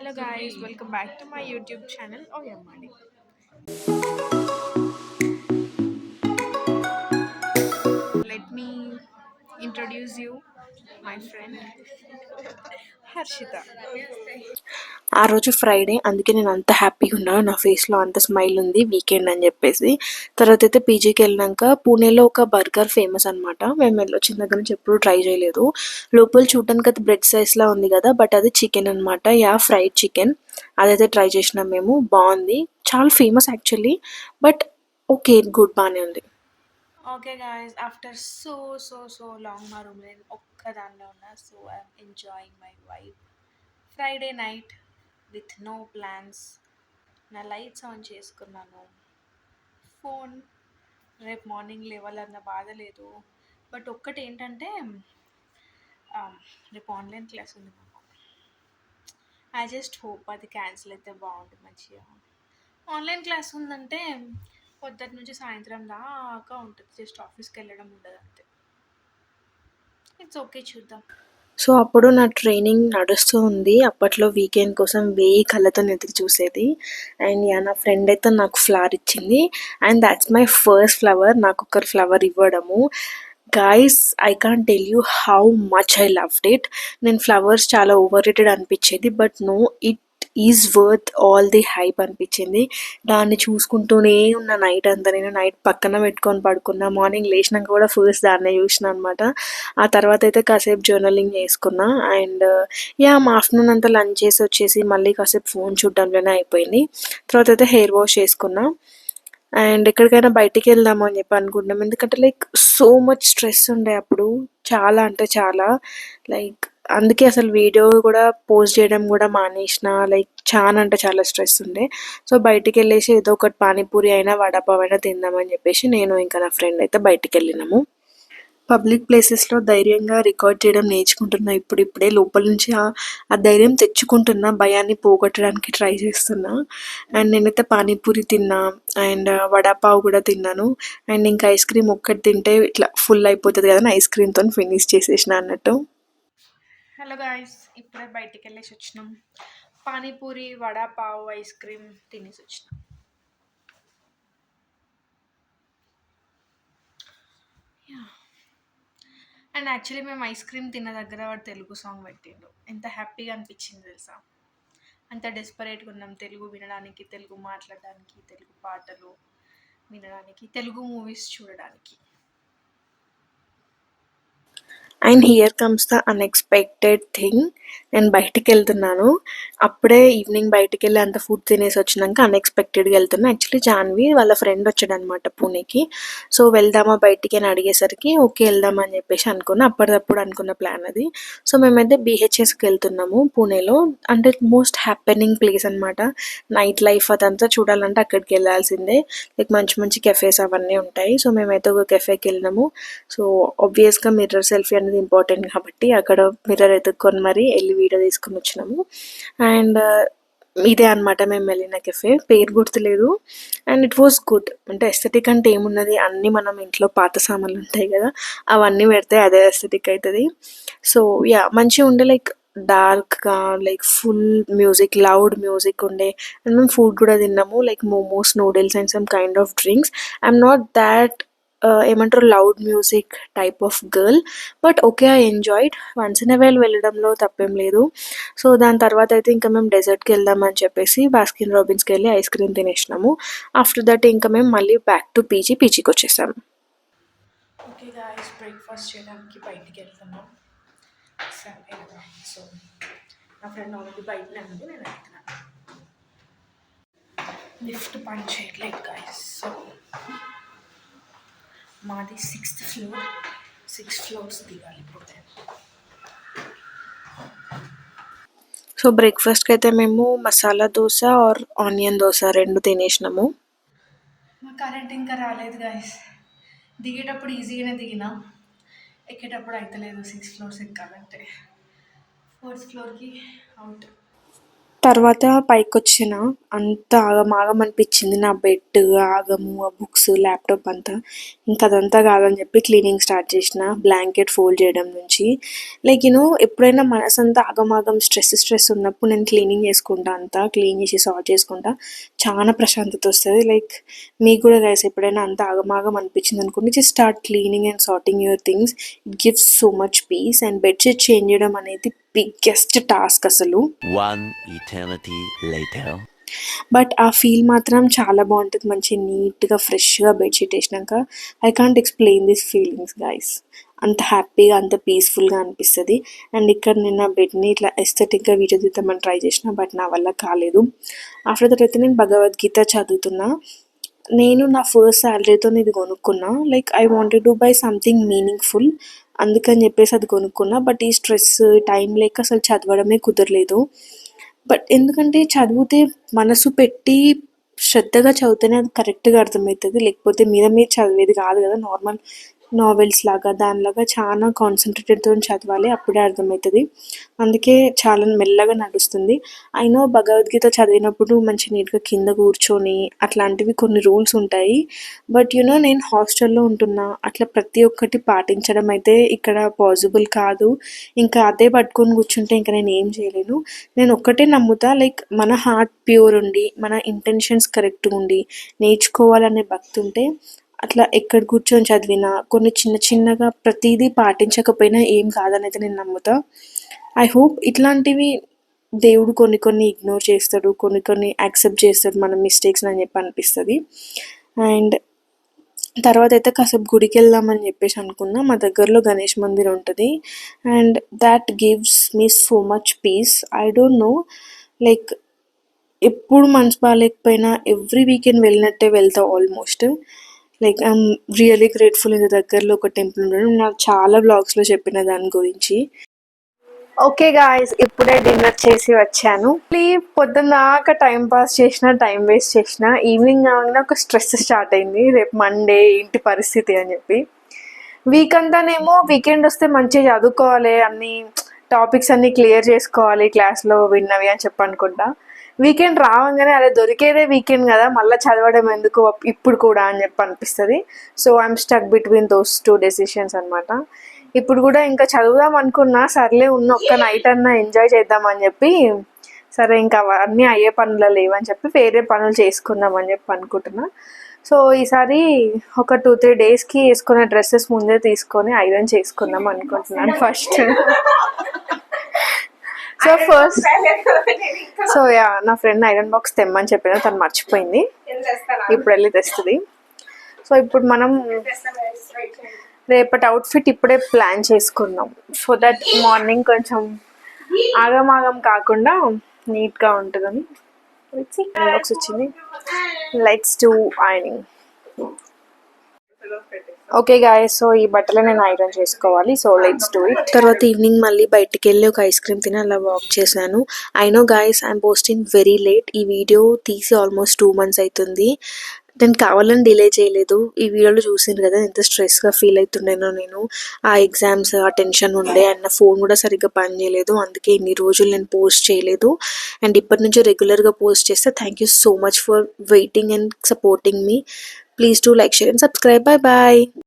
Hello guys, welcome back to my YouTube channel. Oh yeah, Madi. Let me introduce you, my friend Harshita. ఆ రోజు Friday, అందుకే నేను అంత హ్యాపీగా ఉన్నాను. నా ఫేస్లో అంత స్మైల్ ఉంది, వీకెండ్ అని చెప్పేసి. తర్వాత అయితే పీజీకి వెళ్ళినాక పూణేలో ఒక బర్గర్ ఫేమస్ అనమాట. మేము వెళ్ళొచ్చిన దగ్గర నుంచి ఎప్పుడు ట్రై చేయలేదు. లోపల చూడడానికి అది బ్రెడ్ సైజ్లా ఉంది కదా, బట్ అది చికెన్ అనమాట. Fried chicken. అదైతే ట్రై చేసినాం మేము, బాగుంది. చాలా famous actually, but okay, good, బాగానే ఉంది. Okay guys, after so long మా రూమ్ నేను ఒక్కదాన్నే ఉన్నా. So I'm enjoying my vibe. Friday night with no plans. నా లైట్స్ ఆన్ చేసుకున్నాను. ఫోన్ రేపు మార్నింగ్ లేవాలన్న బాధ లేదు. బట్ ఒక్కటి ఏంటంటే రేపు ఆన్లైన్ క్లాస్ ఉంది మాకు. ఐ జస్ట్ హోప్ అది క్యాన్సిల్ అయితే బాగుంటుంది మంచిగా. ఆన్లైన్ క్లాస్ ఉందంటే పొద్దుటి నుంచి సాయంత్రం దాకా ఉంటుంది. జస్ట్ ఆఫీస్కి వెళ్ళడం ఉండదు అంతే. ఇట్స్ ఓకే, చూద్దాం. సో అప్పుడు నా ట్రైనింగ్ నడుస్తూ ఉంది. అప్పట్లో వీకెండ్ కోసం 1000 కళ్ళతో ఎదురు చూసేది. అండ్ నా ఫ్రెండ్ అయితే నాకు ఫ్లవర్ ఇచ్చింది. And that's my first flower. నాకు ఒకరు ఫ్లవర్ ఇవ్వడము. Guys, I can't tell you how much I loved it. నేను ఫ్లవర్స్ చాలా ఓవర్ రేటెడ్ అనిపించేది, but no, it is worth all the hype అనిపించింది. దాన్ని చూసుకుంటూనే ఉన్న నైట్ అంతా. నేను నైట్ పక్కన పెట్టుకొని పడుకున్నా. మార్నింగ్ లేచినాక కూడా ఫస్ట్ దాన్నే చూసిన అనమాట. ఆ తర్వాత అయితే కాసేపు జర్నలింగ్ చేసుకున్నా. అండ్ మా ఆఫ్టర్నూన్ అంతా లంచ్ చేసి వచ్చేసి మళ్ళీ కాసేపు ఫోన్ చూడడంలోనే అయిపోయింది. తర్వాత అయితే హెయిర్ వాష్ చేసుకున్నా. అండ్ ఎక్కడికైనా బయటికి వెళ్దాము అని చెప్పి అనుకుంటున్నాం. ఎందుకంటే లైక్ సో మచ్ స్ట్రెస్ ఉండే అప్పుడు, చాలా అంటే చాలా. లైక్ అందుకే అసలు వీడియో కూడా పోస్ట్ చేయడం కూడా మానేసిన. లైక్ చాలా అంటే చాలా స్ట్రెస్ ఉండే. సో బయటికి వెళ్ళేసి ఏదో ఒకటి పానీపూరి అయినా వడాపావ్ అయినా తిందామని చెప్పేసి నేను ఇంకా నా ఫ్రెండ్ అయితే బయటికి వెళ్ళినాము. పబ్లిక్ ప్లేసెస్లో ధైర్యంగా రికార్డ్ చేయడం నేర్చుకుంటున్నా ఇప్పుడిప్పుడే. లోపల నుంచి ఆ ధైర్యం తెచ్చుకుంటున్నా. భయాన్ని పోగొట్టడానికి ట్రై చేస్తున్నా. అండ్ నేనైతే పానీపూరి తిన్నా. అండ్ వడాపావ్ కూడా తిన్నాను. అండ్ ఇంకా ఐస్ క్రీమ్ ఒక్కటి తింటే ఇట్లా ఫుల్ అయిపోతుంది కదా, ఐస్ క్రీమ్తో ఫినిష్ చేసేసిన అన్నట్టు. హలో గాయస్, ఇప్పుడే బయటికి వెళ్ళేసి వచ్చినాం. పానీపూరి, వడాపావ్, ఐస్ క్రీమ్ తినేసి వచ్చినాం. అండ్ యాక్చువల్లీ మేము ఐస్ క్రీమ్ తిన్న దగ్గర వాడు తెలుగు సాంగ్ పెట్టిండు. ఎంత హ్యాపీగా అనిపించింది తెలుసా. అంత డెస్పరేట్గా ఉన్నాం తెలుగు వినడానికి, తెలుగు మాట్లాడడానికి, తెలుగు పాటలు వినడానికి, తెలుగు మూవీస్ చూడడానికి. And here comes the unexpected thing. నేను బయటికి వెళ్తున్నాను. అప్పుడే ఈవినింగ్ బయటికి వెళ్ళి అంత ఫుడ్ తినేసి వచ్చినాక అన్ఎక్స్పెక్టెడ్గా వెళ్తున్నా. యాక్చువల్లీ జాన్వి వాళ్ళ ఫ్రెండ్ వచ్చాడనమాట పూణేకి. సో వెళ్దామా బయటికి అని అడిగేసరికి ఓకే వెళ్దామని చెప్పేసి అనుకున్నా. అప్పటిదప్పుడు అనుకున్న ప్లాన్ అది. సో మేమైతే బీహెచ్ఎస్కి వెళ్తున్నాము పూణేలో. అంటే మోస్ట్ హ్యాపెనింగ్ ప్లేస్ అనమాట. నైట్ లైఫ్ అదంతా చూడాలంటే అక్కడికి వెళ్ళాల్సిందే. లైక్ మంచి మంచి కెఫేస్ అవన్నీ ఉంటాయి. సో మేమైతే ఒక కెఫేకి వెళ్ళినాము. సో ఆబ్వియస్గా మిర్రర్ సెల్ఫీ అనేది ఇంపార్టెంట్ కాబట్టి అక్కడ మిర్రర్ ఎత్తుక్కొని మరి వెళ్ళి వీడియో తీసుకొని వచ్చినాము. అండ్ ఇదే అనమాట మేము వెళ్ళిన కెఫే. పేరు గుర్తులేదు. And it was good. అంటే ఎస్థెటిక్ అంటే ఏమున్నది, అన్నీ మనం ఇంట్లో పాత సామాన్లు ఉంటాయి కదా, అవన్నీ పెడితే అదే ఎస్థెటిక్ అవుతుంది. సో మంచిగా ఉండే. లైక్ డార్క్గా, like full music, loud music ఉండే. అండ్ మేము ఫుడ్ కూడా తిన్నాము. Like momos, noodles and some kind of drinks. I'm not that ఏమంటారు loud music type of girl, but okay, I enjoyed. Once in a while వెళ్ళడంలో తప్పేం లేదు. So దాని తర్వాత అయితే ఇంకా మేము డెజర్ట్కి వెళ్దామని చెప్పేసి బాస్కిన్ రాబిన్స్కి వెళ్ళి ఐస్ క్రీమ్ తినేసినాము. ఆఫ్టర్ దట్ ఇంకా మేము మళ్ళీ బ్యాక్ టు పీజీకి వచ్చేసాము. ఓకే గాయస్, బ్రేక్ఫాస్ట్ చేయడానికి బయటికి వెళ్తున్నాం. సరే, సో నా ఫ్రెండ్ ఆల్రెడీ బయటనే ఉంది, నేను వెళ్తున్నాను. లిఫ్ట్ పని చేయట్లేదు గాయస్. సో మాది 6th ఫ్లోర్. 6 ఫ్లోర్స్ దిగాలి ఇప్పుడు. సో బ్రేక్ఫాస్ట్కి అయితే మేము మసాలా దోశ ఆర్ ఆనియన్ దోశ రెండు తినేసినాము. మా కరెంట్ ఇంకా రాలేదు గాయస్. దిగేటప్పుడు ఈజీగానే దిగినా, ఎక్కేటప్పుడు అయితే లేదు. 6 ఫ్లోర్స్ ఎక్కాలంటే 4th ఫ్లోర్కి అవుట్. తర్వాత పైకొచ్చిన అంతా ఆగమాగం అనిపించింది. నా బెడ్ ఆగము, ఆ బుక్స్, ల్యాప్‌టాప్ అంతా. ఇంక అదంతా కాదని చెప్పి క్లీనింగ్ స్టార్ట్ చేసిన. బ్లాంకెట్ ఫోల్డ్ చేయడం నుంచి. ఎప్పుడైనా మనసంతా ఆగమాగం స్ట్రెస్ ఉన్నప్పుడు నేను క్లీనింగ్ చేసుకుంటా అంతా. క్లీన్ చేసి సార్ట్ చేసుకుంటా. చాలా ప్రశాంతత వస్తది. మీకు కూడా గైస్ ఎప్పుడైనా అంతా ఆగమాగం అనిపించిందనుకోండి, just start cleaning and sorting your things. It gives so much peace. And bedsheet change చేయడం అనేది బిగ్గెస్ట్ టాస్క్ అసలు. One eternity later. బట్ ఆ ఫీల్ మాత్రం చాలా బాగుంటుంది. మంచిగా నీట్‌గా, ఫ్రెష్‌గా బెడ్‌షీట్ ఏసినాక. I can't explain this feelings guys. అంత హ్యాపీగా, అంత పీస్‌ఫుల్‌గా అనిపిస్తది. అండ్ ఇక్కడ నేను నా బెడ్‌ని ఇట్లా ఎస్థెటిక్‌గా వీడియో తీద్దామని ట్రై చేసిన. బట్ నా వల్ల కాలేదు. ఆఫ్టర్ దట్ అయితే నేను భగవద్గీత చదువుతున్నా. నేను నా ఫస్ట్ సాలరీతోని ఇది కొనుక్కున్నా. I wanted to buy something meaningful. అందుకని చెప్పేసి అది కొనుక్కున్నా. బట్ ఈ స్ట్రెస్, టైం లేక అసలు చదవడమే కుదరలేదు. బట్ ఎందుకంటే చదివితే మనసు పెట్టి శ్రద్ధగా చదివితేనే అది కరెక్ట్‌గా అర్థమవుతది. లేకపోతే మీద మీద చదివేది కాదు కదా! నార్మల్ నావెల్స్ లాగా దానిలాగా చాలా కాన్సంట్రేటెడ్‌తోని చదవాలి. అప్పుడే అర్థమవుతది. అందుకే చాలా మెల్లగా నడుస్తుంది. ఐ నో భగవద్గీత చదివినప్పుడు మంచి నీట్‌గా కింద కూర్చొని అట్లాంటివి కొన్ని రూల్స్ ఉంటాయి. బట్ నేను హాస్టల్‌లో ఉంటున్నా. అట్లా ప్రతి ఒక్కటి పాటించడం అయితే ఇక్కడ పాసిబుల్ కాదు. ఇంకా అదే పట్టుకొని కూర్చుంటే ఇంక నేను ఏం చేయలేను. నేను ఒక్కటే నమ్ముతా, మన హార్ట్ ప్యూర్ ఉండి, మన ఇంటెన్షన్స్ కరెక్ట్‌గా ఉండి, నేర్చుకోవాలనే భక్తి ఉంటే అట్లా ఎక్కడ కూర్చొని చదివినా, కొన్ని చిన్న చిన్నగా ప్రతీదీ పాటించకపోయినా ఏం కాదనైతే నేను నమ్ముతా. ఐ హోప్ ఇట్లాంటివి దేవుడు కొన్ని కొన్ని ఇగ్నోర్ చేస్తాడు. కొన్ని కొన్ని యాక్సెప్ట్ చేస్తాడు మన మిస్టేక్స్‌ని అని చెప్పి అనిపిస్తది. అండ్ తర్వాత అయితే కాసేపు గుడికెళ్దామని చెప్పేసి అనుకున్నా. మా దగ్గరలో గణేష్ మందిర్ ఉంటది. And that gives me so much peace. I don't know like ఎప్పుడు మనసు బాలేకపోయినా ఎవ్రీ వీకెండ్ వెళ్ళినట్టే వెళ్తా ఆల్మోస్ట్. I'm really grateful. ఇంటి దగ్గరలో ఒక టెంపుల్ ఉండడం. నాకు చాలా వ్లాగ్స్‌లో చెప్పిన దాని గురించి. ఓకే గాయ్స్, ఇప్పుడే డిన్నర్ చేసి వచ్చాను. పొద్దున్నదాకా టైం పాస్ చేసిన, టైం వేస్ట్ చేసిన. ఈవినింగ్ కాగానే ఒక స్ట్రెస్ స్టార్ట్ అయింది. రేపు మండే, ఏంటి పరిస్థితి అని చెప్పి. వీక్ అంతానేమో వీకెండ్ వస్తే మంచిగా చదువుకోవాలి, అన్ని టాపిక్స్ అన్నీ క్లియర్ చేసుకోవాలి క్లాస్లో విన్నవి అని చెప్పి అనుకుంటా. వీకెండ్ రావంగానే అరే దొరికేదే వీకెండ్ కదా, మళ్ళీ చదవడం ఎందుకు ఇప్పుడు కూడా అని చెప్పి అనిపిస్తుంది. So I'm stuck between those 2 decisions అనమాట. ఇప్పుడు కూడా ఇంకా చదువుదాం అనుకున్నా. సర్లే ఉన్న ఒక్క నైట్ అన్నా ఎంజాయ్ చేద్దామని చెప్పి, సరే ఇంకా అవన్నీ అయ్యే పనులు లేవని చెప్పి వేరే పనులు చేసుకుందాం అని చెప్పి అనుకుంటున్నా. సో ఈసారి ఒక 2-3 డేస్కి వేసుకునే డ్రెస్సెస్ ముందే తీసుకొని ఐరన్ చేసుకుందాం అనుకుంటున్నాను ఫస్ట్. సో యా, నా ఫ్రెండ్ ఐరన్ బాక్స్ తెమ్మని చెప్పిన, తను మర్చిపోయింది. ఇప్పుడు వెళ్ళి తెస్తుంది. సో ఇప్పుడు మనం రేపటి అవుట్ఫిట్ ఇప్పుడే ప్లాన్ చేసుకుందాం. సో దట్ మార్నింగ్ కొంచెం ఆగమాగం కాకుండా నీట్గా ఉంటుందని. బాక్స్ వచ్చింది. Let's do ironing. Okay guys, so ఈ బట్టలు నేను ఐరన్ చేసుకోవాలి. So let's do it. తర్వాత ఈవినింగ్ మళ్ళీ బయటికి వెళ్ళి ఒక ఐస్ క్రీమ్ తిని అలా వాక్ చేశాను. I know guys, I'm posting very late. ఈ వీడియో తీసి ఆల్మోస్ట్ 2 months అవుతుంది. నేను కావాలని డిలే చేయలేదు. ఈ వీడియోలో చూసిండ్రు కదా ఎంత స్ట్రెస్గా ఫీల్ అవుతుండేనో నేను. ఆ ఎగ్జామ్స్, ఆ టెన్షన్ ఉండే, అండ్ నా ఫోన్ కూడా సరిగ్గా పని చేయలేదు. అందుకే ఇన్ని రోజులు నేను పోస్ట్ చేయలేదు. అండ్ ఇప్పటి నుంచి రెగ్యులర్గా పోస్ట్ చేస్తే. Thank you so much for waiting and supporting me. Please do like, share and subscribe. Bye bye.